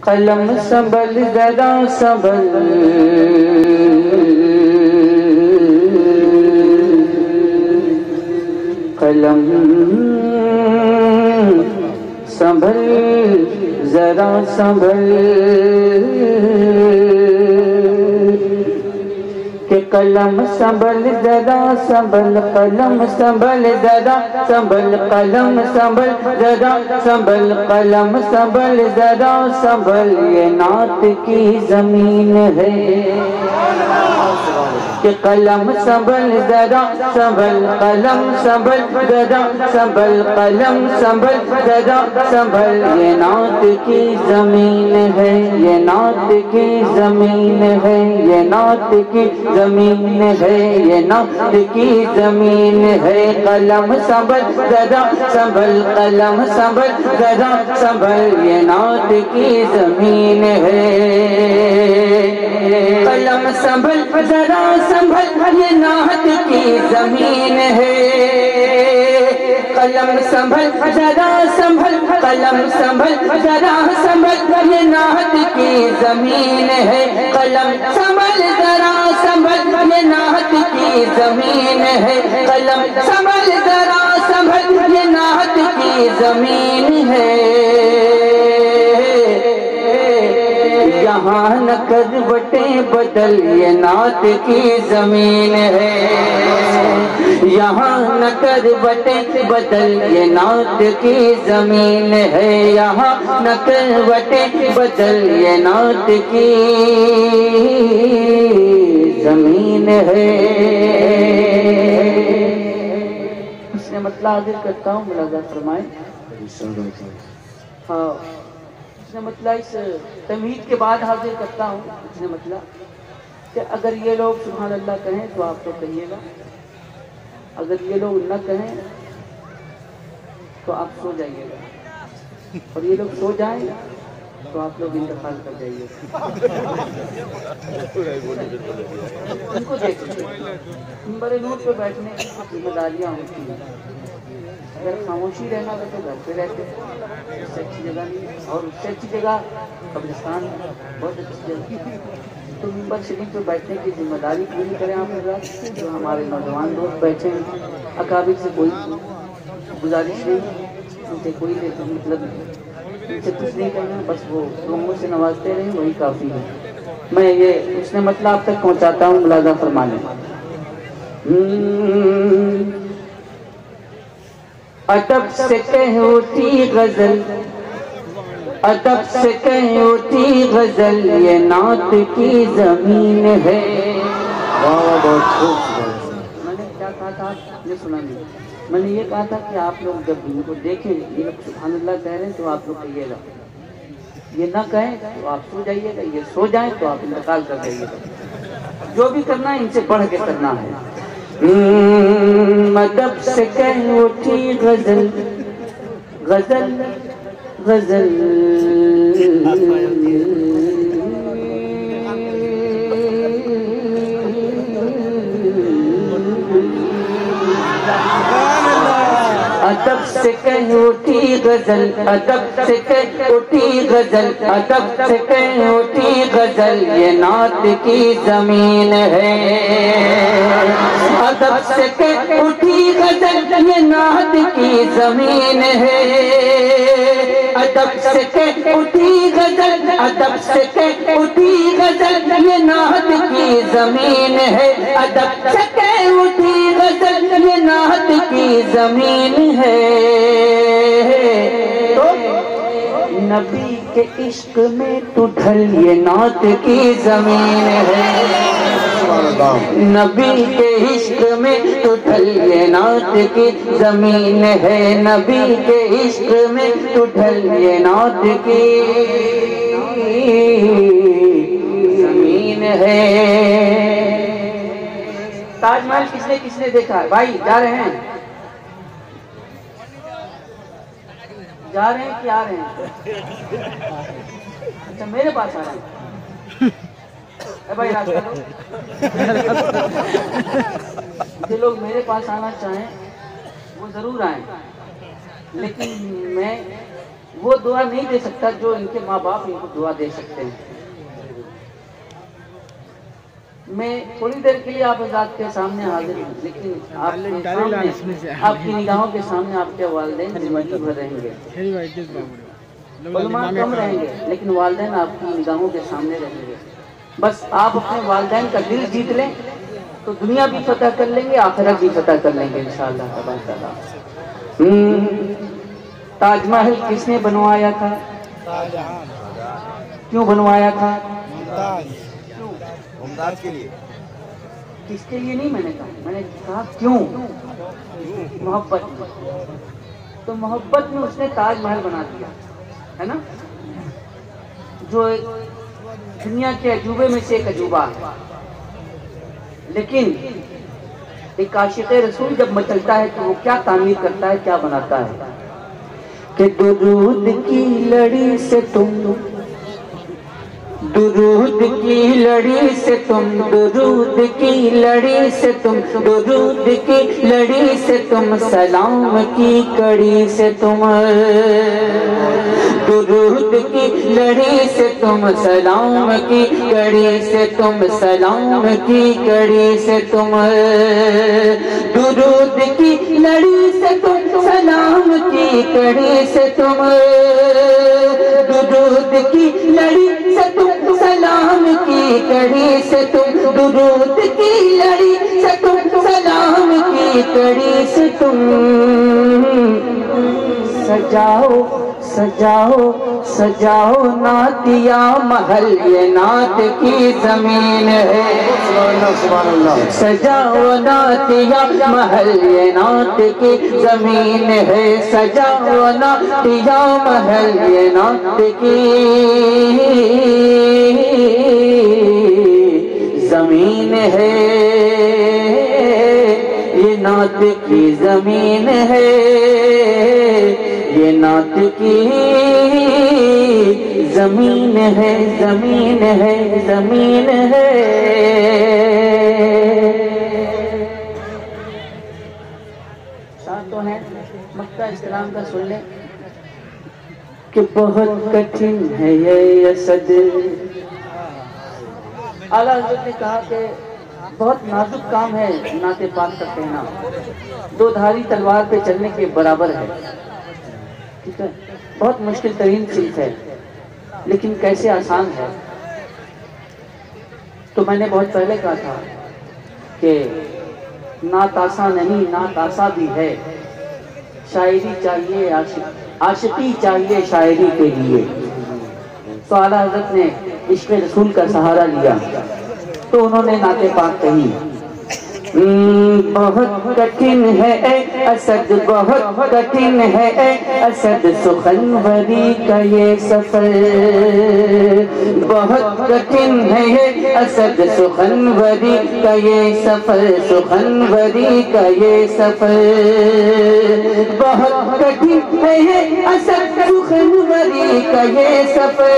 قلم سنبھل ذرا سنبھل، قلم سنبھل ذرا سنبھل، کہ قلم سنبھل ذرا سنبھل، قلم سنبھل ذرا سنبھل، قلم سنبھل ذرا سنبھل، قلم سنبھل ذرا سنبھل، یہ نعت کی زمین ہے کہ قلم سنبھل ذرا سنبھل، قلم سنبھل ذرا سنبھل، قلم سنبھل ذرا سنبھل، یہ نعت کی زمین ہے، یہ نعت کی زمین ہے، یہ نعت کی زمین ہے، یہ نعت کی زمین ہے، قلم سنبھل ذرا سنبھل، قلم سنبھل ذرا سنبھل، یہ نعت کی زمین ہے، قلم سنبھل ذرا سنبھل، یہ نعت کی زمین ہے، قلم سنبھل ذرا سنبھل، قلم سنبھل ذرا سنبھل، یہ نعت کی زمین ہے، قلم سنبھل ذرا سنبھل، یہ نعت کی زمین ہے، قلم سنبھل ذرا سنبھل، یہ نعت کی زمین ہے، یہاں نہ کروٹیں بدل، یہ نعت کی زمین ہے، یہاں نہ کروٹیں بدل، یہ نعت کی زمین ہے، یہاں نہ کروٹیں بدل، یہ نعت کی زمین ہے۔ اس نے مطلب حاضر کرتا ہوں، ملاحظہ فرمائیں۔ ہاں، اس نے مطلب اس تمہید کے بعد حاضر کرتا ہوں، اس نے مطلب کہ اگر یہ لوگ سبحان اللہ کہیں تو آپ تو کہیے گا، اگر یہ لوگ نہ کہیں تو آپ سو جائیے گا، اور یہ لوگ سو جائیں تو آپ لوگ انتقال کر جائیے گا۔ ان کو دیکھیں، منبر نور پہ بیٹھنے کی ذمہ داریاں ہوتی ہیں، اگر خاموشی رہنا ہو تو گھر پہ رہتے ہیں، اس سے اچھی جگہ نہیں، اور اس سے اچھی جگہ قبرستان ہے، بہت اچھی جگہ، تو منبر شریف پہ بیٹھنے کی ذمہ داری پوری کریں آپ حضرات، جو ہمارے نوجوان دوست بیٹھے ہیں، اکابر سے کوئی گزارش نہیں، ان سے کوئی مطلب ان سے کچھ نہیں کرنا، بس وہ لوگوں سے نوازتے رہیں، وہی کافی ہے۔ میں یہ اس نے مطلب آپ تک پہنچاتا ہوں، ملاحظہ فرمانے۔ ادب سے کہیں اٹھی غزل، ادب سے کہیں اٹھی غزل، یہ نعت کی زمین ہے۔ میں نے کیا کہا تھا، یہ سنا نہیں، میں نے یہ کہا تھا کہ آپ لوگ جب ان کو دیکھیں، یہ لوگ سبحان اللہ کہہ رہے ہیں تو آپ لوگ کہیے گا، یہ نہ کہیں تو آپ سو جائیے گا، یہ سو جائیں تو آپ انتقال کر جائیے گا، جو بھی کرنا ہے ان سے بڑھ کے کرنا ہے۔ ادب سے کہیں اٹھی غزل، غزل غزل، ادب سے کہیں اٹھی غزل، ادب سے کہیں اٹھی غزل، ادب سے کہیں اٹھی غزل، یہ نعت کی زمین ہے، ادب سے کہیں اٹھی غزل، یہ نعت کی زمین ہے، ادب سے کہیں اٹھی غزل، ادب سے کہیں اٹھی غزل، یہ نعت کی زمین ہے، ادب سے کہیں اٹھی غزل، یہ نعت کی زمین ہے۔ نبی کے عشق میں تو ڈھل، یہ نعت کی زمین ہے، نبی کے عشق میں تو ڈھل، یہ نعت کی زمین ہے، نبی کے عشق میں تو ڈھل، یہ نعت کی زمین ہے۔ تاج محل کس نے دیکھا ہے بھائی؟ جا رہے ہیں، جا رہے ہیں کہ آ رہے ہیں؟ اچھا میرے پاس آ رہے ہیں، اے بھائی راستہ دو، جو لوگ میرے پاس آنا چاہیں وہ ضرور آئیں، لیکن میں وہ دعا نہیں دے سکتا جو ان کے ماں باپ ان کو دعا دے سکتے ہیں۔ میں تھوڑی دیر کے لیے آپ حضرات کے سامنے حاضر ہوں، لیکن آپ کے سامنے، آپ کی نگاہوں کے سامنے آپ کے والدین زندگی بھر رہیں گے۔ علماء کم رہیں گے لیکن والدین آپ کی نگاہوں کے سامنے رہیں گے۔ بس آپ اپنے والدین کا دل جیت لیں تو دنیا بھی فتح کر لیں گے، آخرت بھی فتح کر لیں گے انشاءاللہ تبارک اللہ۔ تاج محل کس نے بنوایا تھا؟ کیوں بنوایا تھا؟ ممتاز کے لیے۔ کس کے لیے نہیں، میں نے کہا کیوں؟ محبت میں۔ تو محبت میں اس نے تاج محل بنا دیا ہے نا، جو دنیا کے عجوبے میں سے ایک عجوبہ ہے۔ لیکن ایک عاشق رسول جب مچلتا ہے تو وہ کیا تعمیر کرتا ہے، کیا بناتا ہے کہ درود کی لڑی سے تم، درود کی لڑی سے تم، درود کی لڑی سے تم، درود کی لڑی سے تم، سلام کی کڑی سے تم، درود کی لڑی سے تم، سلام کی کڑی سے تم، سلام کی کڑی سے تم، درود کی لڑی سے تم، سلام کی کڑی سے تم، درود کی لڑی سے تم، سلام کی کڑی سے تم، درود کی لڑی سے تم، سلام کی کڑی سے تم، سجاؤ سجاؤ سجاؤ نعت یا محل، یہ نعت کی زمین ہے، سجاؤ نعت یا محل، یہ نعت کی زمین ہے، سجاؤ نعت یا محل، یہ نعت کی زمین ہے، یہ نعت کی زمین ہے، یہ نعت کی زمین ہے، زمین ہے، زمین ہے۔ تو ہے مکہ اسلام کا سن لیں کہ بہت کٹھن ہے یہ اسد، اعلیٰ حضرت نے کہا کہ بہت نازک کام ہے نعت پاک کا کہنا، دو دھاری تلوار پہ چلنے کے برابر ہے، ٹھیک ہے، بہت مشکل ترین چیز ہے لیکن کیسے آسان ہے۔ تو میں نے بہت پہلے کہا تھا کہ نعت آسان نہیں، نعت آسان بھی ہے، شاعری چاہیے عاشقی چاہیے شاعری کے لیے۔ تو اعلیٰ حضرت نے عشق رسول کا سہارا لیا تو انہوں نے نعت پاک کہی، بہت کٹھن ہے اے اسد، بہت کٹھن ہے اے اسد، سخنوری کا یہ سفر، بہت کٹھن ہے اے اسد، سخنوری کا یہ سفر، سخنوری کا یہ سفر، بہت کٹھن ہے اے اسد، سخنوری کا یہ سفر،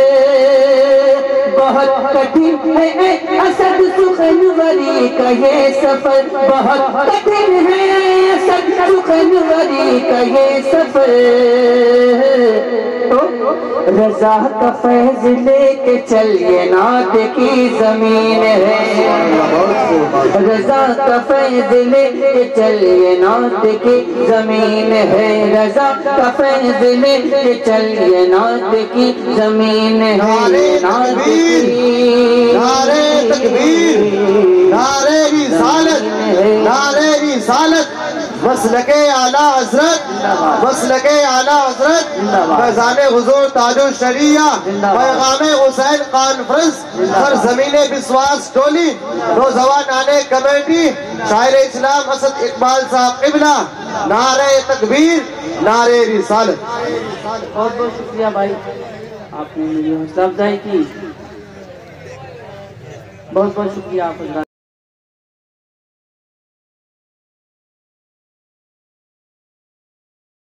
بہت کٹھن ہے اے اسد، سخنوری کا یہ سفر، بہت کٹھن ہے اے اسد، سخنوری کا یہ سفر، رضا کا فیض لے کے چل یہ نعت کی زمین ہے، رضا کا فیض لے کے چل یہ نعت کی زمین ہے، رضا کا فیض لے کے چل یہ نعت کی زمین ہے، نعت کی نعرہ تکبیر، نعرہ رسالت، نعرہ رسالت، مسلک اعلیٰ حضرت، مسلک اعلیٰ حضرت، فیضان حضور تاج الشریعہ، پیغام حسین کانفرنس، سرزمین بسواس ٹولی، نوجوانان کمیٹی، شاعر اسلام اسد اقبال صاحب قبلہ، نعرہ تکبیر، نعرہ رسالت۔ بہت بہت شکریہ بھائی، آپ نے میری حوصلہ افزائی کی، بہت بہت شکریہ آپ